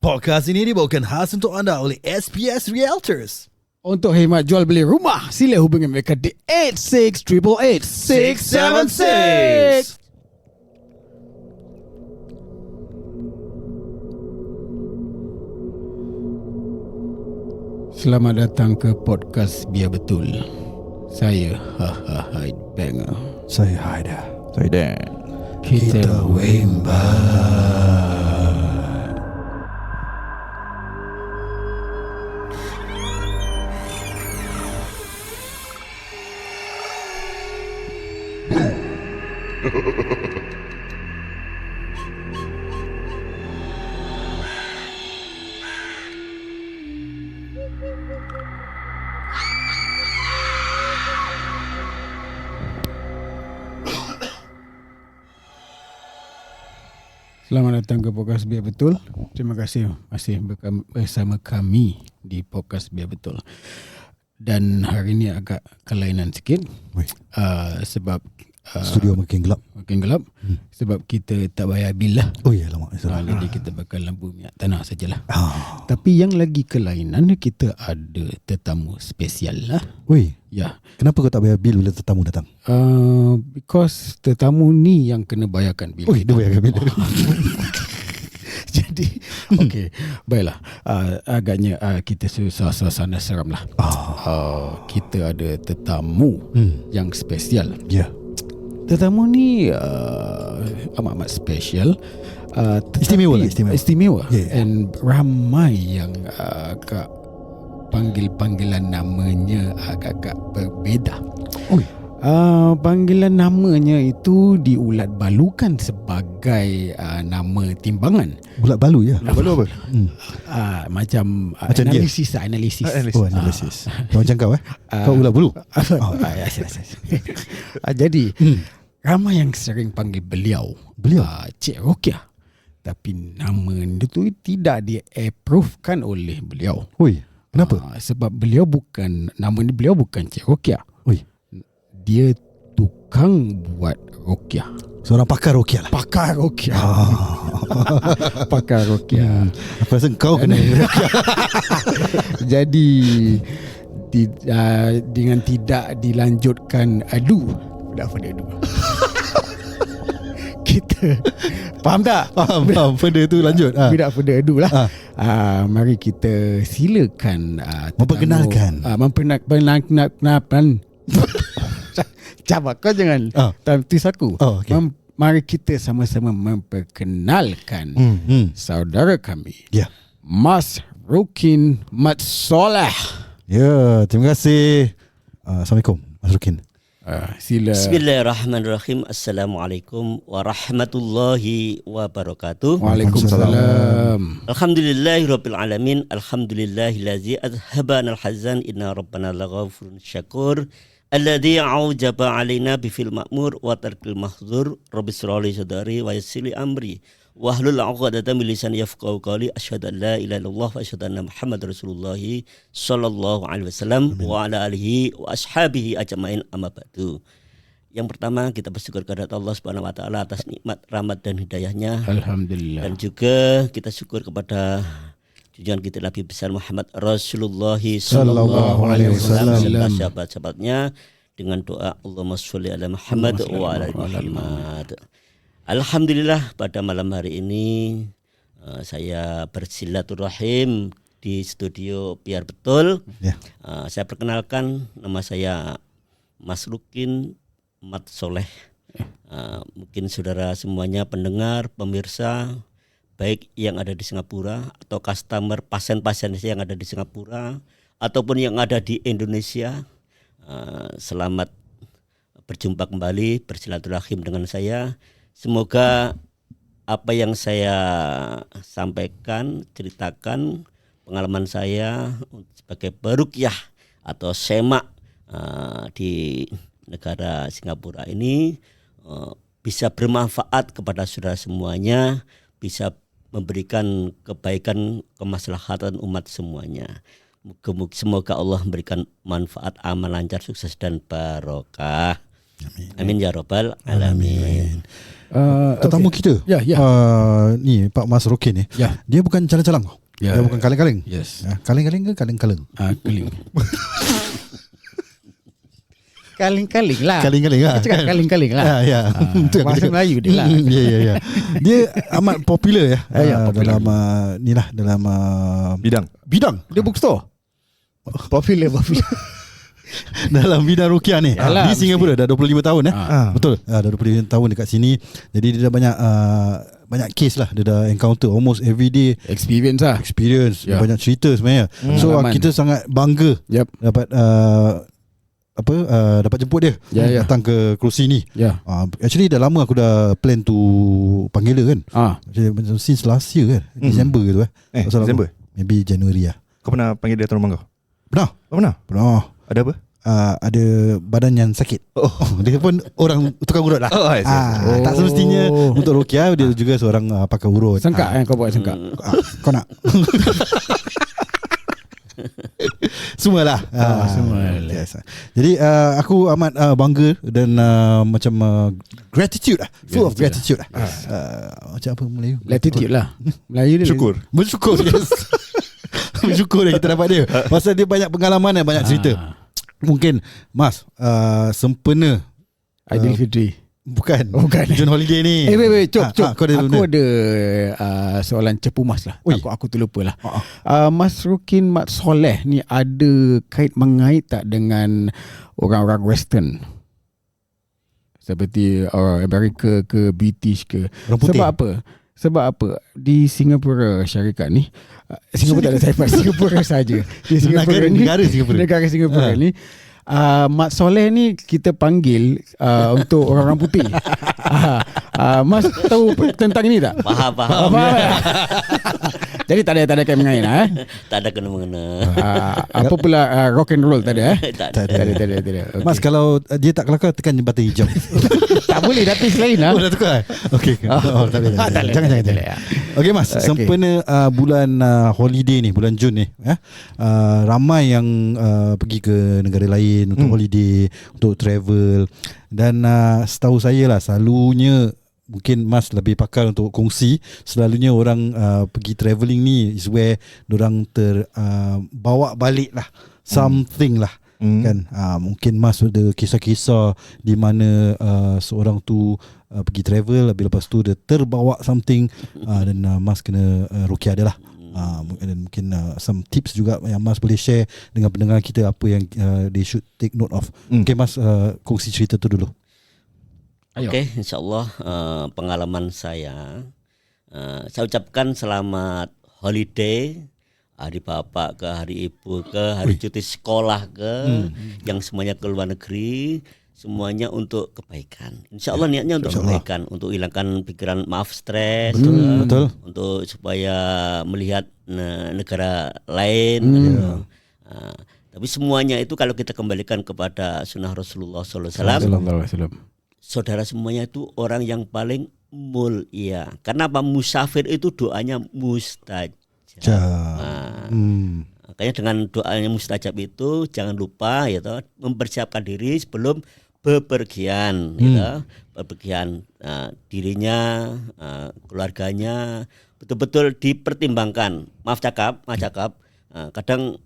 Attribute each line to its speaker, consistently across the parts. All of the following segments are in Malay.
Speaker 1: Podcast ini dibawakan khas untuk anda oleh SPS Realtors.
Speaker 2: Untuk hemat jual beli rumah, sila hubungi mereka di 86888676. Selamat datang ke podcast Biar Betul. Saya Hyde Banger.
Speaker 1: Saya Haida.
Speaker 3: Saya Dan.
Speaker 2: Kita
Speaker 1: Wemba.
Speaker 2: Selamat datang ke podcast Biar Betul. Terima kasih masih bersama kami di podcast Biar Betul. Dan hari ini agak kelainan sikit sebab
Speaker 1: Studio makin gelap.
Speaker 2: sebab kita tak bayar bil lah.
Speaker 1: Oh ya, lama.
Speaker 2: Jadi kita bakal lampu minyak tanah sajalah. Tapi yang lagi kelainan, kita ada tetamu spesial lah.
Speaker 1: Oi,
Speaker 2: Ya,
Speaker 1: kenapa kau tak bayar bil bila tetamu datang?
Speaker 2: because tetamu ni yang kena bayarkan bil.
Speaker 1: Oi, dia bayarkan bil.
Speaker 2: Jadi okey, baiklah. Agaknya kita suasana seram lah. Kita ada tetamu yang spesial.
Speaker 1: Ya.
Speaker 2: Tetamu ni amat spesial.
Speaker 1: Istimewa lah,
Speaker 2: Istimewa.
Speaker 1: Yeah.
Speaker 2: And ramai yang agak panggilan namanya agak berbeza.
Speaker 1: Oi.
Speaker 2: Panggilan namanya itu diulat balukan sebagai nama timbangan.
Speaker 1: Bulat balu ya.
Speaker 3: Balu apa?
Speaker 2: Macam
Speaker 1: Macam dia?
Speaker 2: analisis.
Speaker 1: Oh, analisis. Macam kau kau ulat bulu.
Speaker 2: Jadi ramai yang sering panggil beliau Cik Rokia. Tapi nama itu tidak di-approvekan oleh beliau.
Speaker 1: Oi, kenapa?
Speaker 2: Sebab beliau bukan Cik Rokia.
Speaker 1: Oi,
Speaker 2: Dia tukang buat Rokia.
Speaker 1: seorang pakar ruqyah lah.
Speaker 2: Pakar Rokia. Pakar Rokia.
Speaker 1: Aku rasa kau kena
Speaker 2: Jadi dengan tidak dilanjutkan adu, tidak pada adu. Kita faham tak?
Speaker 1: faham. Benda tu lanjut.
Speaker 2: Tidak pada adu lah. Mari kita silakan
Speaker 1: Memperkenalkan.
Speaker 2: memperkenalkan. Cabar, kau jangan tis aku.
Speaker 1: Okay.
Speaker 2: Mari kita sama-sama memperkenalkan saudara kami,
Speaker 1: Ya.
Speaker 2: Mas Rukin Mat Soleh.
Speaker 1: Ya, terima kasih. Assalamualaikum, Mas Rukin.
Speaker 2: Sila.
Speaker 4: Bismillahirrahmanirrahim. Assalamualaikum warahmatullahi wabarakatuh.
Speaker 2: Waalaikumsalam.
Speaker 4: Alhamdulillahirabbil alamin. Alhamdulillahillazi adhabana al-hazan. Inna rabbana laghafurun syakur. Alladzi aujaba alaina bifil ma'mur wa tarkil mahdzur. Rabbi shrah li sadri wa yassir li amri wahlul 'uqdatam min lisani yafqahu qawli. Asyhadu an la ilaha illallah wa asyhadu anna Muhammadar Rasulullah sallallahu alaihi wasallam wa ala alihi wa ashabihi ajmain, amma ba'du. Yang pertama, kita bersyukur kepada Allah Subhanahu wa taala atas nikmat, rahmat dan hidayahnya.
Speaker 2: Alhamdulillah.
Speaker 4: Dan juga kita syukur kepada junjungan kita Nabi besar Muhammad Rasulullah sallallahu alaihi wasallam serta sahabat-sahabatnya dengan doa Allahumma sholli ala Muhammad wa ala ali Muhammad. Alhamdulillah, pada malam hari ini saya bersilaturahim di studio Biar Betul.
Speaker 1: Ya.
Speaker 4: Saya perkenalkan, nama saya Mas Rukin Mat Soleh. Mungkin saudara semuanya pendengar, pemirsa, baik yang ada di Singapura atau customer, pasien-pasien yang ada di Singapura ataupun yang ada di Indonesia, selamat berjumpa kembali, bersilaturahim dengan saya. Semoga apa yang saya sampaikan, ceritakan, pengalaman saya sebagai peruqyah atau semak di negara Singapura ini bisa bermanfaat kepada saudara semuanya, bisa memberikan kebaikan, kemaslahatan umat semuanya. Semoga Allah memberikan manfaat, amal lancar, sukses dan barokah. Amin ya rabbal alamin.
Speaker 1: Tetamu kita
Speaker 2: Ya, ya.
Speaker 1: ni Pak Mas Rokin ni,
Speaker 2: Ya.
Speaker 1: dia bukan calang-calang.
Speaker 2: Ya.
Speaker 1: Dia bukan kaleng-kaleng.
Speaker 2: Yes.
Speaker 1: Kaleng-kaleng ke kaleng-kaleng?
Speaker 2: Keling. Kaling-kaling lah.
Speaker 1: Kaling-kaling lah.
Speaker 2: Cakap kaling-kaling lah.
Speaker 1: Ya. Itu aku
Speaker 2: Bahasa
Speaker 1: cakap.
Speaker 2: Melayu dia lah.
Speaker 1: Ya. Dia amat popular ya.
Speaker 2: Popular.
Speaker 1: Dalam ni lah, dalam bidang
Speaker 2: Dia bookstore. Popular.
Speaker 1: dalam bidang rukiah ni.
Speaker 2: Yalah,
Speaker 1: Di Singapura dah 25 tahun Betul. Dah 25 tahun dekat sini. Jadi dia dah banyak case lah. Dia dah encounter almost every day
Speaker 2: Experience lah.
Speaker 1: experience.
Speaker 2: Ya.
Speaker 1: Banyak cerita sebenarnya. So
Speaker 2: Pengalaman.
Speaker 1: kita sangat bangga
Speaker 2: Yep.
Speaker 1: dapat dapat jemput dia
Speaker 2: Ya.
Speaker 1: datang ke kerusi ni.
Speaker 2: Ya.
Speaker 1: Actually dah lama aku dah plan to panggil dia kan. Actually, since last year kan, December tu Tak salah
Speaker 3: December.
Speaker 1: aku. Maybe January lah.
Speaker 3: Kau pernah panggil dia tolong kau?
Speaker 1: Pernah?
Speaker 3: Kau pernah?
Speaker 1: Pernah.
Speaker 3: Ada apa?
Speaker 1: Ada badan yang sakit. Dia pun orang tukang urut lah.
Speaker 3: I see.
Speaker 1: Tak semestinya untuk rukiah, dia juga seorang pakar urut.
Speaker 2: Sengkak kau buat sengkak.
Speaker 1: Kau nak? Semualah.
Speaker 2: Semualah.
Speaker 1: Yes. Jadi aku amat bangga dan macam gratitude lah. Full of gratitude lah. Macam apa Melayu?
Speaker 2: Latitude lah. Melayu dia.
Speaker 3: Syukur.
Speaker 1: Bersyukur. Yes. Bersyukur yang kita dapat dia. Pasal dia banyak pengalaman dan banyak cerita. Mungkin Mas sempena
Speaker 2: Aidilfitri.
Speaker 1: Bukan.
Speaker 2: Bukan.
Speaker 1: June holiday ni.
Speaker 2: Wait, cop.
Speaker 1: Kau ada
Speaker 2: Aku ada soalan cepu Mas lah.
Speaker 1: Ui.
Speaker 2: Aku terlupa lah. Mas Rukin Mat Soleh ni ada mengait tak dengan orang-orang Western? Seperti Amerika ke British ke?
Speaker 1: Orang putih.
Speaker 2: Sebab apa? Di Singapura syarikat ni, Singapura tak ada syarikat, Singapura saja. Di Singapura negara Singapura ni, Mat Soleh ni kita panggil untuk orang-orang putih. Mas tahu tentang ini tak?
Speaker 4: Faham.
Speaker 2: Jadi tak ada kait mengait lah.
Speaker 4: Tak ada kena-mengena.
Speaker 2: Apa pula rock and roll tak ada?
Speaker 4: Tak
Speaker 2: Tak
Speaker 4: ada.
Speaker 2: ada. Okay.
Speaker 1: Mas kalau dia tak kelakar tekan button hijau.
Speaker 2: Tak boleh dah twist lain lah.
Speaker 1: Dah tukar. Okey. Tak boleh. Jangan. Okey Mas,
Speaker 2: Okay.
Speaker 1: sempena bulan holiday ni, bulan Jun ni, ramai yang pergi ke negara lain untuk holiday, untuk travel. Dan setahu saya lah, selalunya mungkin Mas lebih pakar untuk kongsi. Selalunya orang pergi travelling ni is where dorang bawa balik lah something lah. Kan mungkin Mas ada kisah-kisah di mana seorang tu pergi travel, lepas tu dia terbawa something dan Mas kena rukiah dia lah. Dan mungkin some tips juga yang Mas boleh share dengan pendengar kita, apa yang they should take note of. Okay Mas, kongsi cerita tu dulu.
Speaker 4: Okey, insyaAllah pengalaman saya ucapkan selamat holiday, hari bapak ke, hari ibu ke, hari cuti sekolah ke, yang semuanya ke luar negeri, semuanya untuk kebaikan. InsyaAllah niatnya untuk kebaikan, untuk hilangkan pikiran, maaf stres,
Speaker 1: Betul.
Speaker 4: untuk supaya melihat negara lain. Tapi semuanya itu kalau kita kembalikan kepada sunnah Rasulullah SAW, saudara semuanya itu orang yang paling mulia. Karena apa? Musafir itu doanya mustajab. Makanya dengan doanya mustajab itu jangan lupa ya toh, mempersiapkan diri sebelum bepergian, bepergian dirinya, keluarganya betul-betul dipertimbangkan. Maaf cakap, kadang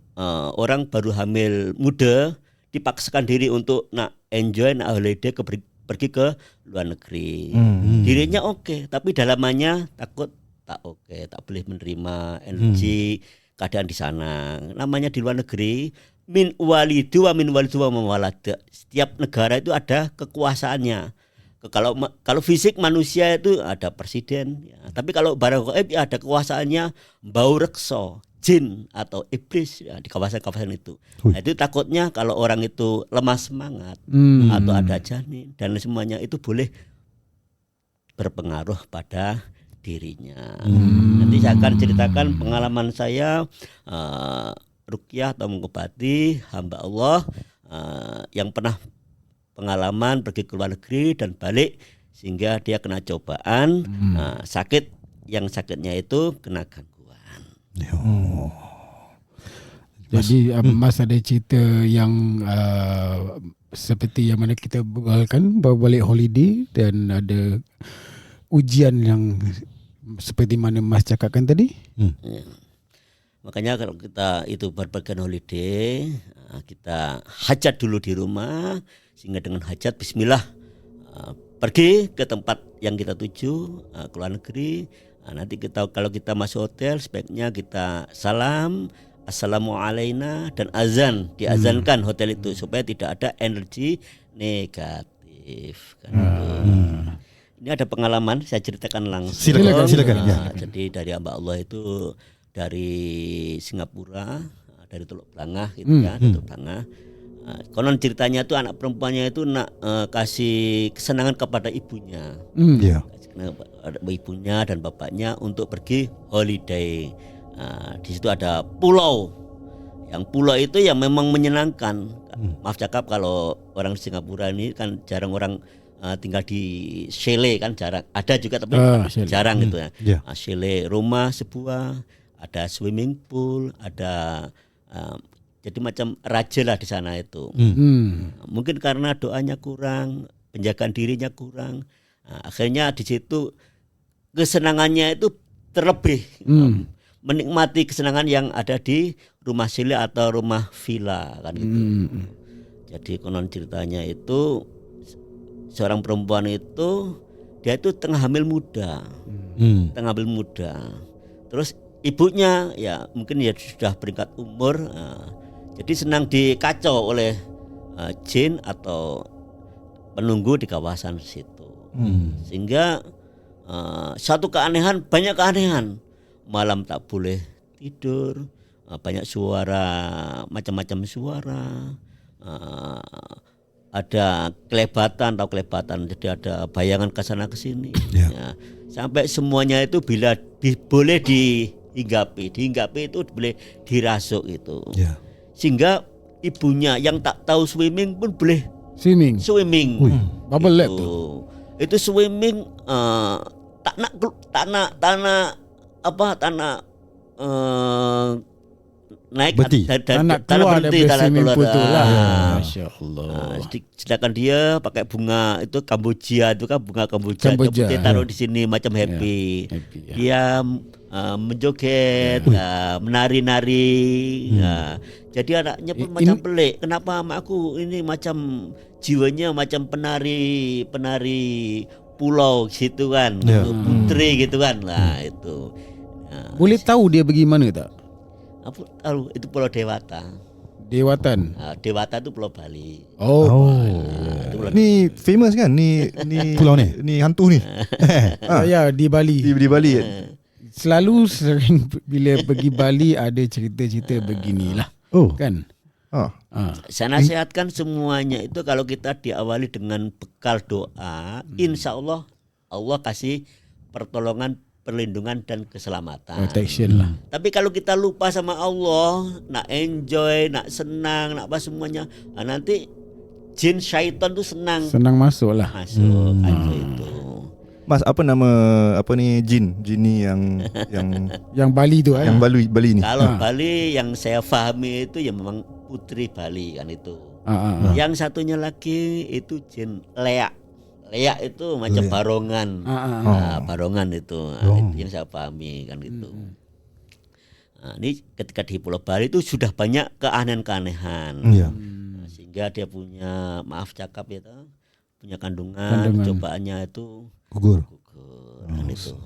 Speaker 4: orang baru hamil muda dipaksakan diri untuk nak enjoy, nak holiday, pergi ke luar negeri. Dirinya oke, tapi dalamannya takut tak oke, tak boleh menerima energi keadaan di sana. Namanya di luar negeri, min walidu wa mawalada. Setiap negara itu ada kekuasaannya. Kalau fisik manusia itu ada presiden, ya. Tapi kalau barang gaib ya ada kekuasaannya bau reksa, jin atau iblis ya, di kawasan-kawasan itu. Nah, itu takutnya kalau orang itu lemah semangat atau ada janin dan semuanya itu boleh berpengaruh pada dirinya. Nanti saya akan ceritakan pengalaman saya ruqyah atau mengobati hamba Allah yang pernah pengalaman pergi ke luar negeri dan balik sehingga dia kena cobaan, sakit, yang sakitnya itu kena gangguan.
Speaker 2: Jadi Mas ada cerita yang seperti yang mana kita berbalkan baru balik holiday dan ada ujian yang seperti mana Mas cakapkan tadi.
Speaker 4: Ya. Makanya kalau kita itu berbagian holiday, kita hajat dulu di rumah, sehingga dengan hajat bismillah pergi ke tempat yang kita tuju, ke luar negeri. Nanti kalau kita masuk hotel sebaiknya kita salam assalamualaikum dan azan, diazankan hotel itu supaya tidak ada energi negatif kan gitu. Ini ada pengalaman saya ceritakan langsung.
Speaker 1: Silakan.
Speaker 4: Jadi dari hamba Allah itu dari Singapura, dari Teluk Blangah gitu ya, Teluk Blangah. Konon ceritanya itu anak perempuannya itu nak kasih kesenangan kepada ibunya.
Speaker 1: Ya.
Speaker 4: Ibunya dan bapaknya untuk pergi holiday. Di situ ada pulau. Yang pulau itu yang memang menyenangkan. Maaf cakap kalau orang Singapura ini kan jarang orang tinggal di chalet kan jarang. Ada juga tapi jarang gitu ya.
Speaker 1: Yeah.
Speaker 4: Chalet rumah sebuah, ada swimming pool, ada jadi macam raja lah di sana itu. Mungkin karena doanya kurang, penjagaan dirinya kurang. Akhirnya di situ kesenangannya itu terlebih. Menikmati kesenangan yang ada di rumah sile atau rumah villa kan gitu. Jadi konon ceritanya itu seorang perempuan itu dia itu tengah hamil muda. Terus ibunya ya mungkin ya sudah beringkat umur, jadi senang dikacau oleh jin atau penunggu di kawasan situ. Sehingga satu keanehan, banyak keanehan. Malam tak boleh tidur, banyak suara, macam-macam suara, ada kelebatan, jadi ada bayangan ke sana ke sini. Ya. Sampai semuanya itu boleh dihinggapi itu boleh dirasuk itu. Sehingga ibunya yang tak tahu swimming pun boleh swimming.
Speaker 2: Bubble lap
Speaker 4: itu swimming tanah naik
Speaker 2: tanah keluar dari swimming pool tu lah.
Speaker 4: Masya-Allah. Sedangkan dia pakai bunga itu Kamboja itu kan bunga Kamboja. Dia taruh di sini macam happy. Dia menjoget, menari-nari. Jadi anaknya pun macam pelik. Kenapa aku ini macam jiwanya macam penari pulau gitu kan, putri gitu kan. Lah itu.
Speaker 2: Boleh tahu dia pergi mana tak?
Speaker 4: Aku tahu itu Pulau Dewata.
Speaker 2: Dewatan.
Speaker 4: Dewata itu Pulau Bali.
Speaker 3: Ni famous kan? Ni
Speaker 1: pulau ni.
Speaker 3: Ni hantu ni.
Speaker 2: Ya, di Bali.
Speaker 3: Di Bali.
Speaker 2: Selalu sering bila pergi Bali ada cerita-cerita beginilah. Kan?
Speaker 4: Saya nasihatkan semuanya itu kalau kita diawali dengan bekal doa, insya Allah kasih pertolongan, perlindungan dan keselamatan.
Speaker 2: Protection lah.
Speaker 4: Tapi kalau kita lupa sama Allah, nak enjoy, nak senang, nak apa semuanya, nanti jin syaitan tuh senang
Speaker 2: masuk lah.
Speaker 4: Masuk itu.
Speaker 3: Mas, apa nama jin ni
Speaker 2: yang Bali tu
Speaker 3: yang Bali ni.
Speaker 4: Kalau Bali yang saya fahami itu ya memang putri Bali kan itu. Yang satunya lagi itu jin leak. Leak itu macam barongan. Barongan itu. Itu yang saya pahami kan gitu. Ini ketika di Pulau Bali itu sudah banyak keanehan-keanehan. Sehingga dia punya, maaf cakap ya, punya kandungan. Cobaannya itu gugur kan itu.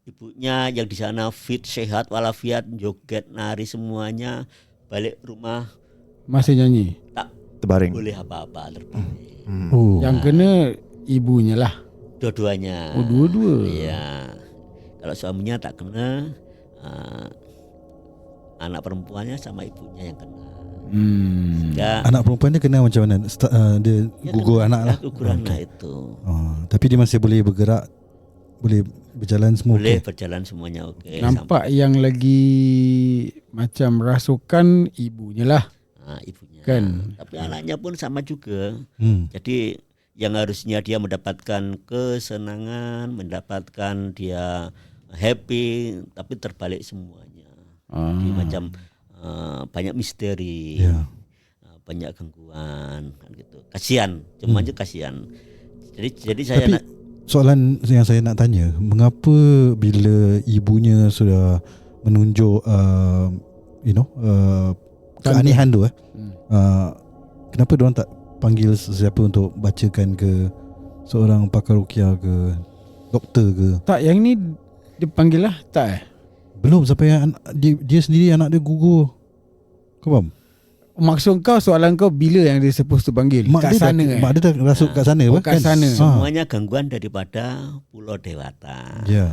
Speaker 4: Ibunya yang di sana fit, sehat, walafiat, joget, nari semuanya, balik rumah
Speaker 2: masih nyanyi.
Speaker 4: Tak
Speaker 3: terbaring.
Speaker 4: Boleh apa-apa terbaring.
Speaker 2: Yang kena ibunya lah.
Speaker 4: Dua-duanya.
Speaker 2: Dua-dua.
Speaker 4: Iya. Kalau suaminya tak kena, anak perempuannya sama ibunya yang kena.
Speaker 1: Anak perempuan dia kena macam mana? Dia gugur anak lah.
Speaker 4: Gugur anak itu.
Speaker 1: Tapi dia masih boleh bergerak, boleh berjalan semua.
Speaker 4: Boleh berjalan semuanya oke.
Speaker 2: Nampak yang lagi macam rasukan ibunya lah.
Speaker 4: Ibunya.
Speaker 2: Kan.
Speaker 4: Tapi anaknya pun sama juga. Jadi yang harusnya dia mendapatkan kesenangan, mendapatkan dia happy, tapi terbalik semuanya. Jadi macam banyak misteri, banyak gangguan kan gitu. Kasihan, cuma aja kasihan. Jadi saya
Speaker 1: Tapi soalan yang saya nak tanya, mengapa bila ibunya sudah menunjuk keanehan tu kenapa diorang tak panggil sesiapa untuk bacakan ke seorang pakar ruqyah ke doktor ke?
Speaker 2: Tak, yang ni dia panggil lah, tak
Speaker 1: Belum sampai dia sendiri anak dia gugur. Kau faham?
Speaker 2: Maksud kau, soalan kau bila yang dia supposed to panggil?
Speaker 1: Mak
Speaker 2: kat
Speaker 1: dia
Speaker 2: sana
Speaker 1: dah, mak dia dah rasuk kat sana
Speaker 2: kat sana.
Speaker 4: semuanya gangguan daripada Pulau Dewata.
Speaker 1: Ya.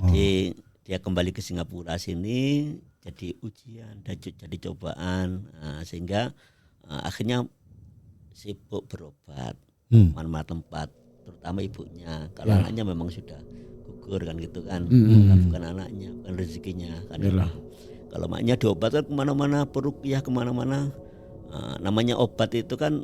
Speaker 4: Jadi dia kembali ke Singapura sini jadi ujian dan jadi cobaan, sehingga akhirnya sibuk berobat mana tempat, terutama ibunya. Kalau anaknya memang sudah gugur kan gitu kan, bukan anaknya, bukan rezekinya kan. Kalau maknya diobat kan kemana-mana, peruqyah kemana-mana. Namanya obat itu kan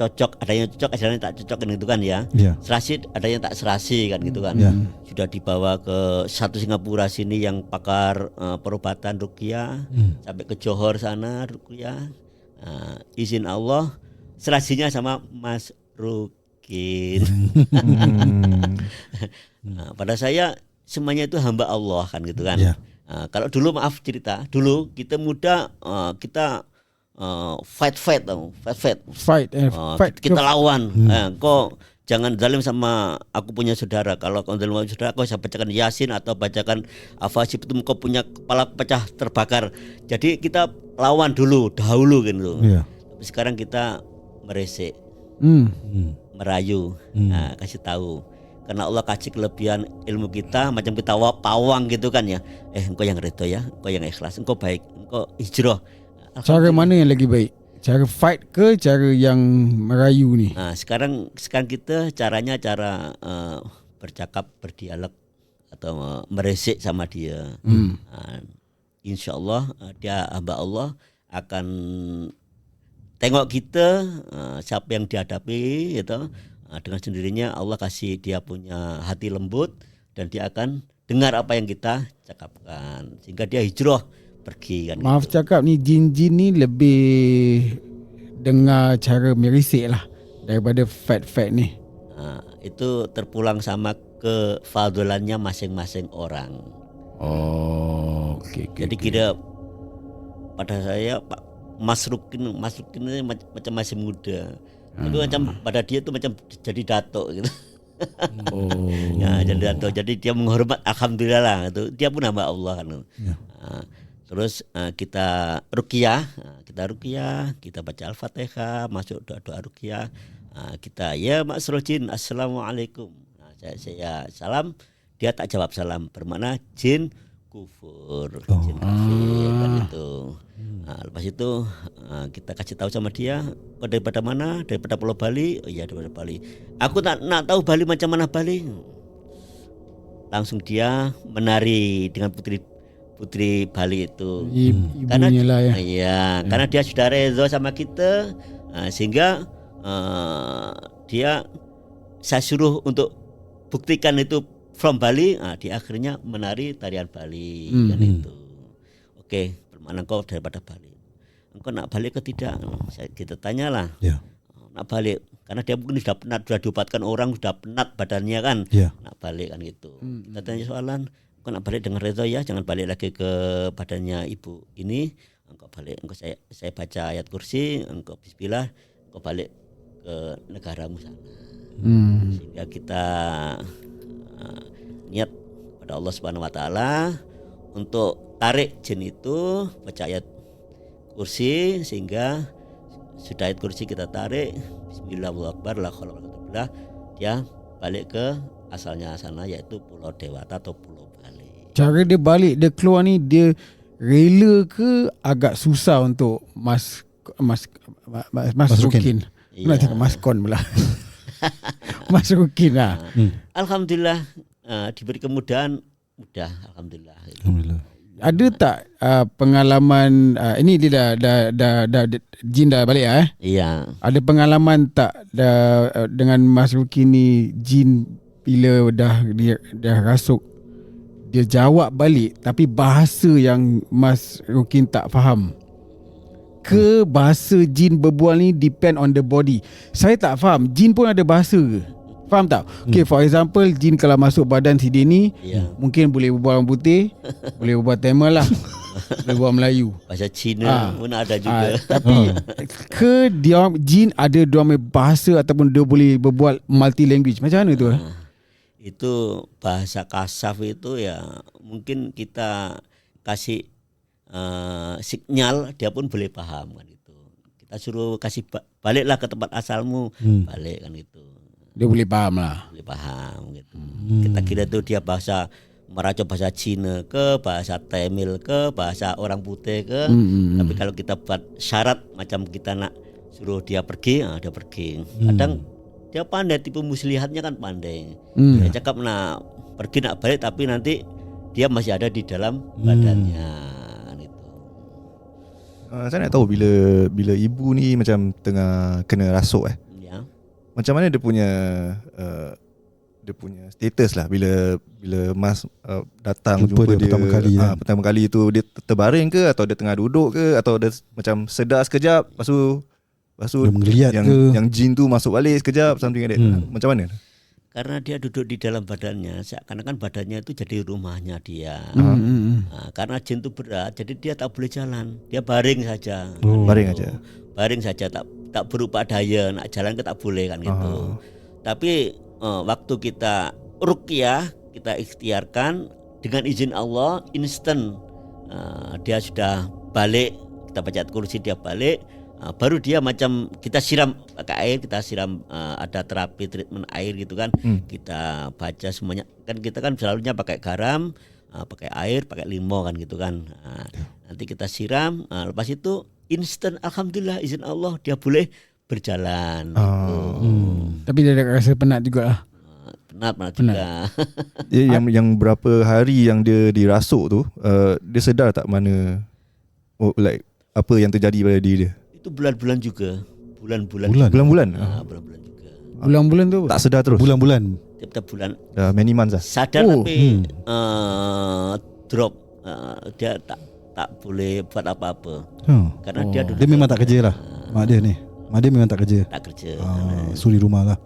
Speaker 4: cocok, ada yang cocok, ada yang tak cocok kan gitu kan ya. Serasi ada yang tak serasi kan gitu kan. Sudah dibawa ke satu Singapura sini yang pakar perobatan ruqyah, sampai ke Johor sana ruqyah. Izin Allah serasinya sama Mas Rukin. Pada saya semuanya itu hamba Allah kan gitu kan. Kalau dulu maaf cerita, dulu kita muda, kita fight, kita lawan. Kok jangan zalim sama aku punya saudara. Kalau kau zalim sama saudara, kau bisa bacakan Yasin atau bacakan Afasib itu kau punya kepala pecah terbakar. Jadi kita lawan dahulu gitu. Tapi sekarang kita meresek, merayu, kasih tahu. Karena Allah kasih kelebihan ilmu kita, macam kita pawang gitu kan ya. Engkau yang redo ya, engkau yang ikhlas, engkau baik, engkau hijrah.
Speaker 2: Cara mana yang lagi baik? Cara fight ke cara yang merayu ni?
Speaker 4: Sekarang kita caranya bercakap, berdialog atau meresik sama dia. Insya Allah dia hamba Allah akan tengok kita, siapa yang dihadapi gitu. Dengan sendirinya Allah kasih dia punya hati lembut dan dia akan dengar apa yang kita cakapkan sehingga dia hijrah pergi kan.
Speaker 2: Maaf
Speaker 4: gitu.
Speaker 2: cakap ni, jin-jin ni lebih dengar cara merisik lah daripada fat ni.
Speaker 4: Itu terpulang sama kefadulannya masing-masing orang.
Speaker 2: Okay.
Speaker 4: Jadi kita pada saya Pak Mas Rukin ini macam masih muda. Itu macam pada dia tuh macam jadi datuk gitu. Jadi datuk. Jadi dia menghormat, alhamdulillah lah itu. Dia pun hamba Allah kan. Terus kita ruqyah, kita baca Al-Fatihah, masuk doa-doa ruqyah. Kita ya Ma'asrul Jin, assalamualaikum. Saya salam, dia tak jawab salam, bermakna jin kufur, jin kafir kan itu. Lepas itu kita kasih tahu sama dia, kau daripada mana? Daripada Pulau Bali. Oh iya, daripada Bali. Aku tak nak tahu Bali macam mana Bali. Langsung dia menari dengan putri Bali itu.
Speaker 2: Ibunya lah ya.
Speaker 4: Iya, karena dia sudah redha sama kita, sehingga saya suruh untuk buktikan itu from Bali. Dia akhirnya menari tarian Bali kan itu. Oke, bermakna engkau daripada Bali. Engkau nak balik ke tidak? Kita tanyalah. Nak balik karena dia mungkin sudah penat, sudah diobatkan orang, sudah penat badannya kan. Nak balik kan gitu. Kita tanya soalan, engkau nak balik dengan redha ya, jangan balik lagi ke badannya ibu ini. Engkau balik, engkau saya baca ayat kursi, engkau bismillah, engkau balik ke negaramu sana. Sehingga kita niat pada Allah Subhanahu wa taala untuk tarik jin itu, baca ayat kursi, sehingga sudah ayat kursi kita tarik, bismillahirrahmanirrahim, la haula wala quwwata illa billah, dia balik ke asalnya sana, yaitu Pulau Dewata atau Pulau Bali.
Speaker 2: Cara dia balik, dia keluar ni, dia rela ke agak susah untuk Mas Rukin? Nak cakap Mas Kon pula. Mas Rukin lah.
Speaker 4: Alhamdulillah diberi kemudahan, mudah, alhamdulillah.
Speaker 2: Ada tak pengalaman ini dia dah jin dah balik
Speaker 4: Iya.
Speaker 2: Ada pengalaman tak dengan Mas Rukin ni, jin bila dah rasuk, dia jawab balik tapi bahasa yang Mas Rukin tak faham. ke bahasa jin berbual ni depend on the body? Saya tak faham. Jin pun ada bahasa ke? Faham tak? Okay, for example, jin kalau masuk badan si Denny, mungkin boleh berbual orang putih, boleh berbual Tamil lah, boleh berbual Melayu.
Speaker 4: Bahasa Cina pun ada juga.
Speaker 2: Tapi ke dia jin ada dia punya bahasa ataupun dia boleh berbual multi language? Macam mana tu?
Speaker 4: Itu bahasa kasaf itu ya mungkin kita kasih sinyal dia pun boleh paham kan itu. Kita suruh kasih baliklah ke tempat asalmu, balik kan itu.
Speaker 2: Dia boleh paham lah.
Speaker 4: Boleh paham gitu. Kita kira tuh dia bahasa meracau bahasa Cina ke, bahasa Tamil ke, bahasa orang putih ke. Tapi kalau kita buat syarat macam kita nak suruh dia pergi, dia pergi. Kadang dia pandai, tipe muslihatnya kan pandai. Dia cakap nak pergi nak balik tapi nanti dia masih ada di dalam badannya kan itu.
Speaker 3: Saya nak tahu bila ibu ni macam tengah kena rasuk macam mana dia punya status lah bila Mas datang jumpa dia pertama kali tu, dia terbaring ke atau dia tengah duduk ke atau dia macam sedar sekejap lepas tu yang jin tu masuk balik sekejap, something like that. Macam mana?
Speaker 4: Karena dia duduk di dalam badannya, seakan-akan badannya itu jadi rumahnya dia. Karena jin itu berat, jadi dia tak boleh jalan, dia baring saja. Baring saja, tak berupa daya, nak jalan ke tak boleh kan gitu. Tapi waktu kita ruqyah, kita ikhtiarkan dengan izin Allah, instan dia sudah balik, kita baca kursi dia balik. Baru dia macam kita siram pakai air, kita siram ada terapi treatment air gitu kan. Kita baca semuanya kan, kita kan selalunya pakai garam, pakai air, pakai limau kan gitu kan. Nanti kita siram, lepas itu instan alhamdulillah izin Allah dia boleh berjalan gitu.
Speaker 2: Tapi dia ada rasa penat juga lah.
Speaker 4: Penat juga.
Speaker 3: yang berapa hari yang dia dirasuk tu, dia sedar tak mana apa yang terjadi pada diri dia?
Speaker 4: Itu bulan-bulan juga. Bulan-bulan.
Speaker 3: Bulan-bulan
Speaker 4: juga.
Speaker 2: Bulan-bulan tu
Speaker 3: tak sedar terus.
Speaker 1: Bulan-bulan.
Speaker 4: Tiap-tiap bulan.
Speaker 3: Many months lah.
Speaker 4: Sadar tapi drop. Dia tak boleh buat apa-apa. Karena dia
Speaker 1: memang tak kerja lah. Mak dia memang tak kerja.
Speaker 4: Tak kerja.
Speaker 1: Suri rumah lah.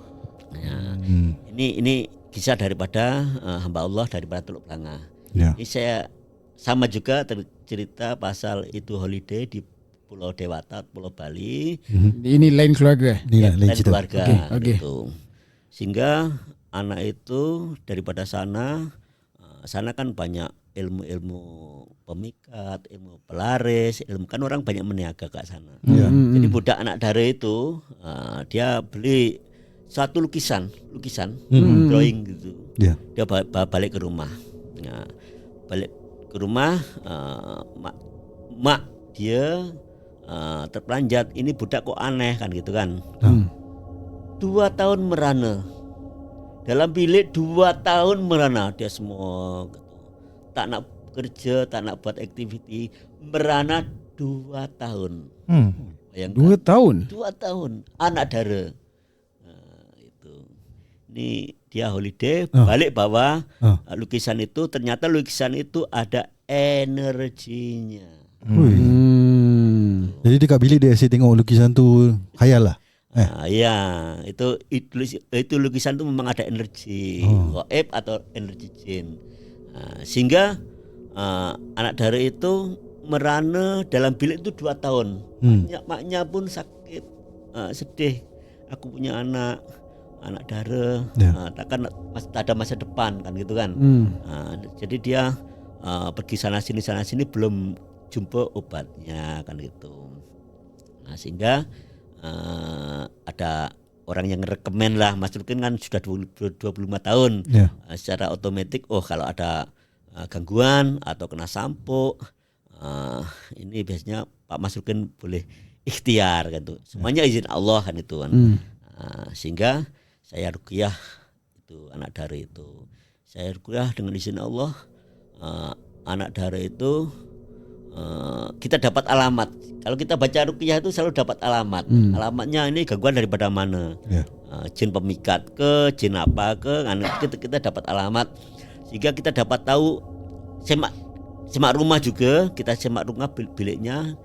Speaker 4: Ini kisah daripada hamba Allah, daripada Teluk Blangah. Ini saya sama juga cerita pasal itu holiday di Pulau Dewata, Pulau Bali.
Speaker 2: Ini lain keluarga.
Speaker 4: Lain keluarga.
Speaker 2: Okay.
Speaker 4: Gitu. Sehingga anak itu daripada sana kan banyak ilmu-ilmu pemikat, ilmu pelaris, ilmu kan orang banyak meniaga ke sana. Jadi budak anak dara itu dia beli satu lukisan, drawing gitu. Dia balik ke rumah. Balik ke rumah, mak dia terpelanjat, ini budak kok aneh kan gitu kan. 2 tahun merana dalam bilik, 2 tahun merana dia semua gitu. Tak nak kerja, tak nak buat aktiviti, merana 2 tahun. Bayangkan,
Speaker 2: 2 tahun?
Speaker 4: 2 tahun anak dara. Itu ini dia holiday, balik bawa lukisan itu, ternyata lukisan itu ada energinya.
Speaker 1: Jadi dekat bilik dia asyik tengok lukisan tu, khayal lah.
Speaker 4: Ya, itu lukisan itu memang ada energi gaib atau energi jin. Sehingga anak dara itu merana dalam bilik itu 2 tahun. Maknya pun sakit, sedih. Aku punya anak dara, takkan tak ada masa depan kan gitu kan. Jadi dia pergi sana sini belum jumpa obatnya kan gitu. Sehingga ada orang yang rekomen lah, Mas Rukin kan sudah 25 tahun. Secara otomatis kalau ada gangguan atau kena sampo, ini biasanya Pak Mas Rukin boleh ikhtiar kan tuh. Semuanya izin Allah kan itu kan. Sehingga saya ruqyah itu anak dara itu. Saya ruqyah dengan izin Allah, anak dara itu kita dapat alamat. Kalau kita baca ruqyah itu selalu dapat alamat. Alamatnya ini gangguan daripada mana? Jin pemikat ke, jin apa ke? Kita dapat alamat, sehingga kita dapat tahu semak rumah juga. Kita semak rumah biliknya.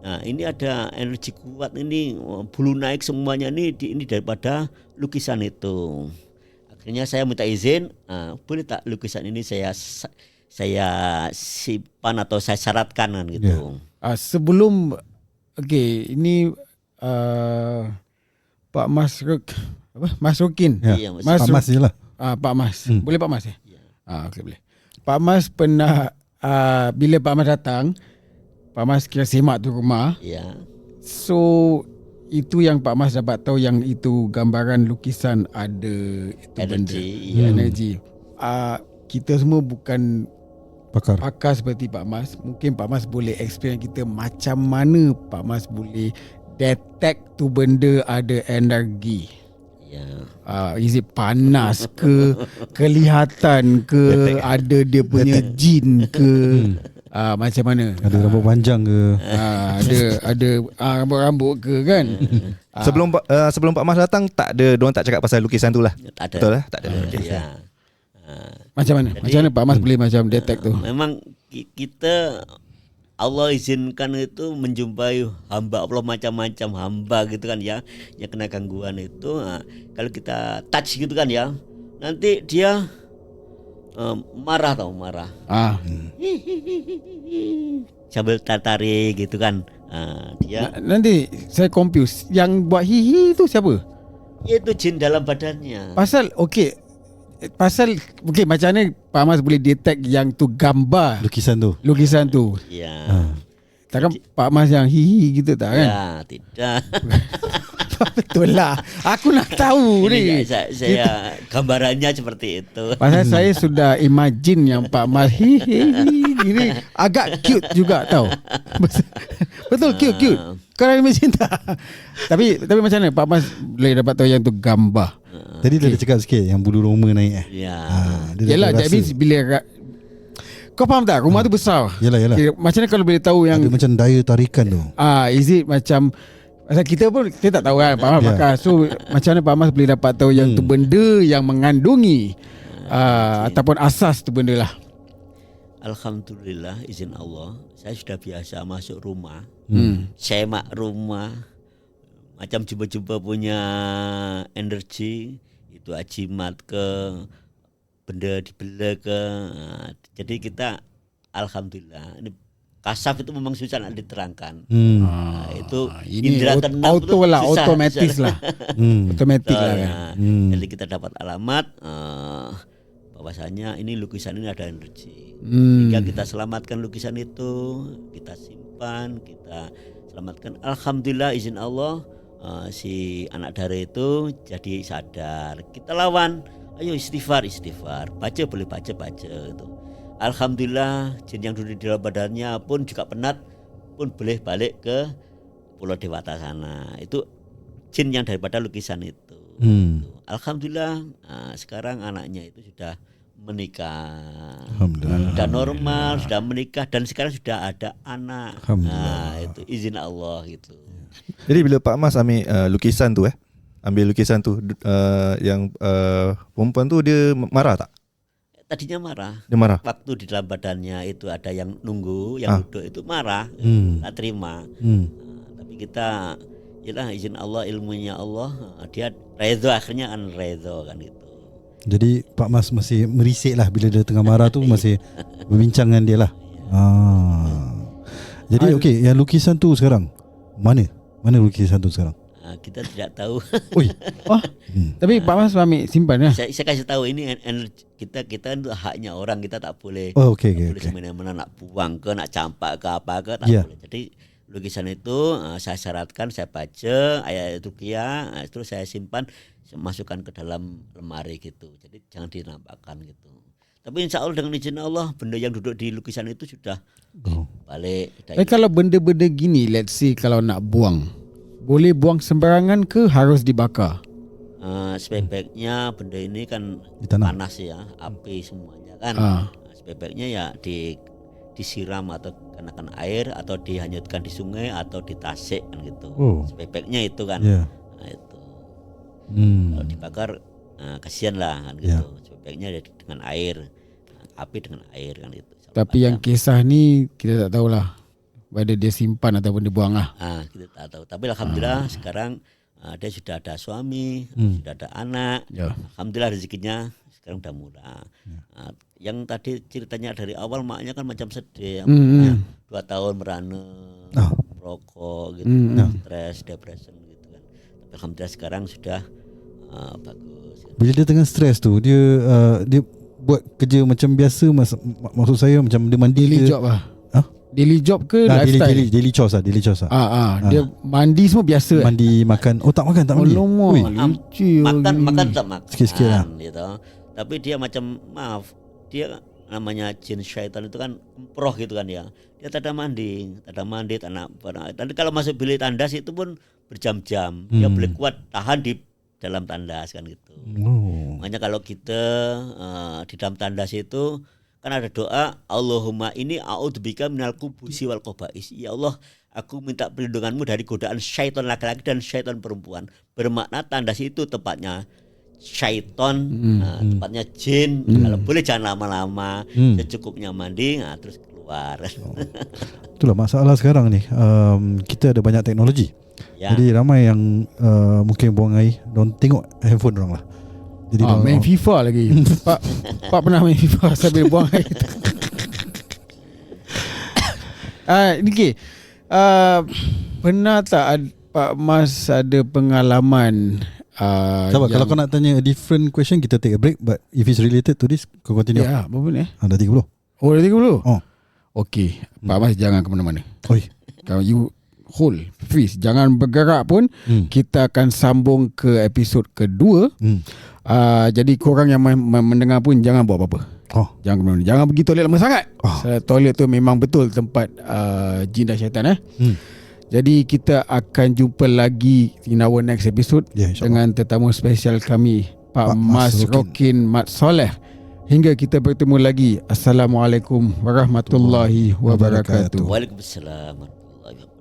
Speaker 4: Nah, ini ada energi kuat ini, bulu naik semuanya ini daripada lukisan itu. Akhirnya saya minta izin, boleh tak lukisan ini saya simpan atau saya syaratkan kan gitu.
Speaker 2: Sebelum ini Pak Mas Rukin.
Speaker 4: Iya,
Speaker 1: Pak Mas je lah.
Speaker 2: Pak Mas. Boleh Pak Mas ya? Okey boleh. Pak Mas pernah bila Pak Mas datang, Pak Mas kira semak tu rumah.
Speaker 4: Ya.
Speaker 2: So itu yang Pak Mas dapat tahu yang itu gambaran lukisan ada itu
Speaker 4: Energy,
Speaker 2: benda. Energi. Kita semua bukan
Speaker 1: pakar
Speaker 2: seperti Pak Mas. Mungkin Pak Mas boleh explain kita macam mana Pak Mas boleh detect tu benda ada energi.
Speaker 4: Ya.
Speaker 2: Is it panas ke, kelihatan ke, ada dia punya jin ke, macam mana?
Speaker 1: Ada rambut panjang ke?
Speaker 2: Ada rambut-rambut ke kan?
Speaker 3: Sebelum Pak Mas datang, diorang tak cakap pasal lukisan tu lah.
Speaker 4: Tak ada.
Speaker 3: Betul lah? Tak ada.
Speaker 4: Ya.
Speaker 2: Macam mana?
Speaker 4: Jadi,
Speaker 2: macam mana Pak Mas boleh macam detect tu?
Speaker 4: Memang kita Allah izinkan itu menjumpai hamba Allah, macam-macam hamba gitu kan ya, yang kena gangguan itu. Kalau kita touch gitu kan ya, nanti dia marah. Sambil tarik gitu kan. Dia
Speaker 2: nanti saya confuse. Yang buat hihi tu siapa?
Speaker 4: itu jin dalam badannya.
Speaker 2: Pasal macam mana Pak Mas boleh detect yang tu gambar
Speaker 1: Lukisan tu.
Speaker 4: Ya.
Speaker 2: Takkan Pak Mas yang hihi gitu tak kan?
Speaker 4: Ya, tidak.
Speaker 2: Betul lah. Aku nak tahu ni.
Speaker 4: Saya gambarannya seperti itu.
Speaker 2: Pasal saya sudah imagine yang Pak Mas hihi gini agak cute juga tau. Betul cute. Kau nak imagine tak? Tapi macam mana Pak Mas boleh dapat tahu yang tu gambar?
Speaker 1: Tadi dia dah cakap sikit yang bulu roma naik
Speaker 4: Ya.
Speaker 2: Yelah, that means bila kau faham tak? Rumah tu besar.
Speaker 1: Yelah.
Speaker 2: Macam mana kalau boleh tahu yang
Speaker 1: ada macam daya tarikan tu.
Speaker 2: Is it macam pasal kita tak tahu kan Pak Mas pakar. So macam mana Pak Mas boleh dapat tahu yang tu benda yang mengandungi ataupun asas tu benda lah.
Speaker 4: Alhamdulillah, izin Allah, saya sudah biasa masuk rumah, semak rumah, macam jumpa-jumpa punya energi itu ajimat ke benda dibelah ke. Jadi kita alhamdulillah ini kasaf itu memang susah nak diterangkan. Itu
Speaker 2: ini
Speaker 4: indera keenam itu susah,
Speaker 2: otomatis lah. Otomatis lah kan.
Speaker 4: Jadi kita dapat alamat bahwasanya ini lukisan ini ada energi. Jika kita selamatkan lukisan itu, kita simpan, kita selamatkan. Alhamdulillah izin Allah, si anak dara itu jadi sadar. Kita lawan, ayo istighfar, baca boleh baca gitu. Alhamdulillah jin yang duduk di dalam badannya pun juga penat pun boleh balik ke Pulau Dewata sana. Itu jin yang daripada lukisan itu. Alhamdulillah sekarang anaknya itu sudah menikah, sudah normal, sudah menikah dan sekarang sudah ada anak. Itu izin Allah gitu.
Speaker 3: Jadi bila Pak Mas ambil lukisan tu yang perempuan tu dia marah tak?
Speaker 4: Tadinya marah.
Speaker 3: Dia marah.
Speaker 4: Waktu di dalam badannya itu ada yang nunggu, yang duduk itu marah, tak terima. Tapi kita, yalah izin Allah, ilmunya Allah, dia redha, akhirnya redha kan itu.
Speaker 1: Jadi Pak Mas masih merisik lah bila dia tengah marah tu, masih berbincang dengan dia lah. Jadi okey, yang lukisan tu sekarang mana lukisan tu sekarang?
Speaker 4: Kita tidak tahu.
Speaker 2: Tapi Pak Mas ambil simpan lah.
Speaker 4: Saya kasih tahu ini energi kita itu haknya orang, kita tak boleh.
Speaker 1: Okey.
Speaker 4: Boleh semena-mena nak buang ke, nak campak ke apa ke, tak boleh. Jadi lukisan itu saya syaratkan, saya baca ayat ruqyah, terus saya simpan, masukkan ke dalam lemari gitu. Jadi jangan dinampakkan gitu. Tapi insya Allah dengan izin Allah, benda yang duduk di lukisan itu sudah balik.
Speaker 2: Kalau benda-benda gini, let's say kalau nak buang, boleh buang sembarangan ke harus dibakar?
Speaker 4: Sebaik-baiknya benda ini kan panas ya, api semuanya kan. Sebaik-baiknya ya disiram atau kenakan air atau dihanyutkan di sungai atau di tasik kan gitu. Sebaik-baiknya itu kan. Nah, itu. Kalau dibakar kasihan lah kan gitu. Sebaiknya dengan air, api dengan air kan itu.
Speaker 2: Tapi yang kisah ni kita tak tahulah. whether dia simpan ataupun dia buang lah.
Speaker 4: Kita tak tahu. Tapi alhamdulillah sekarang dia sudah ada suami, sudah ada anak. Alhamdulillah rezekinya sekarang udah murah. Yang tadi ceritanya dari awal maknya kan macam sedih, 2 tahun merana, merokok gitu, stres, depression gitu kan. Tapi alhamdulillah sekarang sudah bagus.
Speaker 1: Bila dia tengah stres tu, dia buat kerja macam biasa, maksud saya macam dia mandi
Speaker 2: daily
Speaker 1: ke?
Speaker 2: Job lah. Daily job ke lifestyle?
Speaker 1: Daily chores lah,
Speaker 2: Dia mandi semua biasa.
Speaker 1: Mandi, makan. Tak makan, tak mandi.
Speaker 4: Makan tak makan.
Speaker 1: Sikit-sikit lah.
Speaker 4: Gitu. Tapi dia macam dia namanya jin syaitan itu kan emproh gitu kan ya. Dia tak ada mandi, tak nak. Nanti kalau masuk bilik tandas itu pun berjam-jam. Dia boleh kuat tahan di dalam tandas kan gitu. Makanya kalau kita di dalam tandas itu kan ada doa, Allahumma ini a'udzubika minal khubusi wal khaba'is. Ya Allah, aku minta perlindunganmu dari godaan syaitan laki-laki dan syaitan perempuan. Bermakna tandas itu tempatnya syaitan, tempatnya jin. Kalau boleh jangan lama-lama, secukupnya mandi, terus keluar.
Speaker 1: Itulah masalah sekarang ni. Kita ada banyak teknologi. Jadi ramai yang mungkin buang air, don't tengok handphone orang lah. Jadi
Speaker 2: main FIFA lagi. Pak pernah main FIFA sambil buang air. Okay. Pernah tak Pak Mas ada pengalaman
Speaker 1: kalau kau nak tanya a different question, kita take a break. But if it's related to this, kau continue.
Speaker 2: Ya, berapa ni?
Speaker 1: Dah 30.
Speaker 2: Oh, dah 30? Okay, Pak Mas jangan ke mana-mana. Kalau you hold, freeze, jangan bergerak pun. Kita akan sambung ke episod kedua. Jadi korang yang mendengar pun jangan buat apa-apa. Jangan pergi toilet lama sangat. Toilet tu memang betul tempat jin dan syaitan. Jadi kita akan jumpa lagi in our next episode dengan tetamu spesial kami, Pak Mas Rokin Mat Soleh. Hingga kita bertemu lagi. Assalamualaikum warahmatullahi wabarakatuh.
Speaker 4: Waalaikumsalam warahmatullahi wabarakatuh.